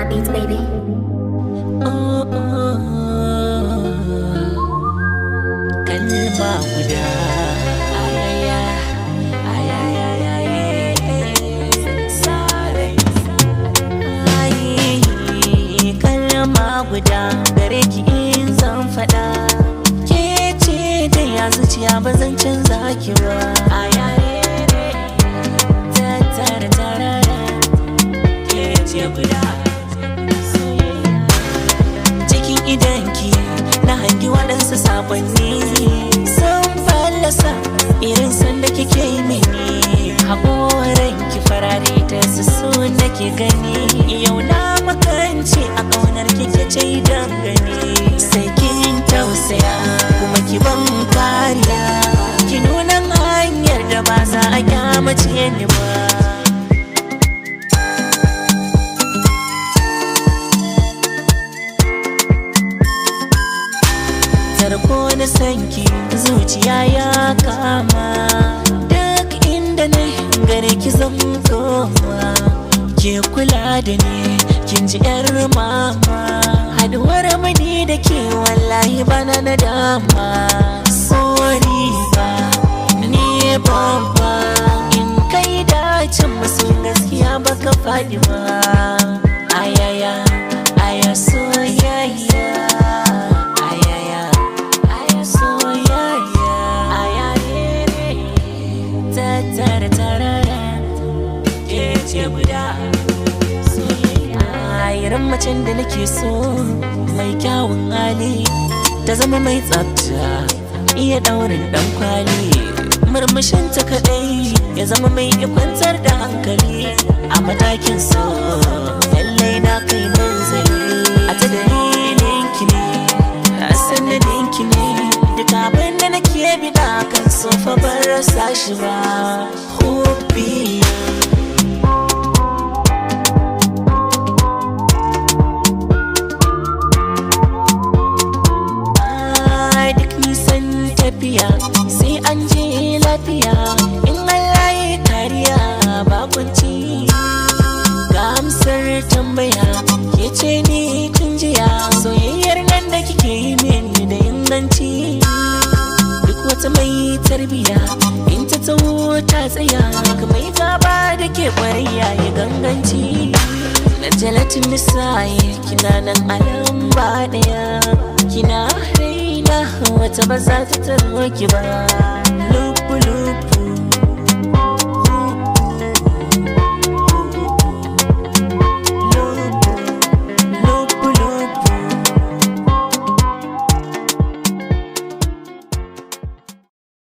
beats, baby. Kalma guda ayaya kalma guda gare ki in zan faɗa ke ce da ya zuciya ba zan canza ki ba ke ce guda cikin idanki na hangi waɗansu sakonni sun fallasa irin sanda kike yi mini haƙoranki farare ta su nake gani yau na makance a ƙaunar kike ce dangane sai kin tausaya kuma ki ban kariya ki nuna hanyar da ba za a kyamace ni ba. Tarko na sanki zuciya ya kama duk inda na gare ki zan koma ke kula da ni kin ji yar mama haduwar mani da ke wallahi bana na dama sorry ba ni babba in kai dacin masu gaskiya baka faɗi ba ayaya aya soyayya irin macen da nake so mai kyawun hali ta zama mai tsafta iya daurin dan kwali murmushin ta kadai ya zama mai kwantar da hankali a matakin so lallai na kai manzali a ta dalilin ki ne a sanadin ki ne duk abin da nake bida kan so fa ban rasa shi ba hobi sai an je lafiya in Allah ya kariya bakunci ga amsar tambaya ke ce ni tun jiya soyayyar nan da kike yi mini da inganci duk wata mai tarbiya in ta taho ta tsaya kamar gaba da ke kwarya ya ganganci na jalatin nisa'i kina nan alam ba daya kina raina wata ba za ta tarwa ki ba lupu lupu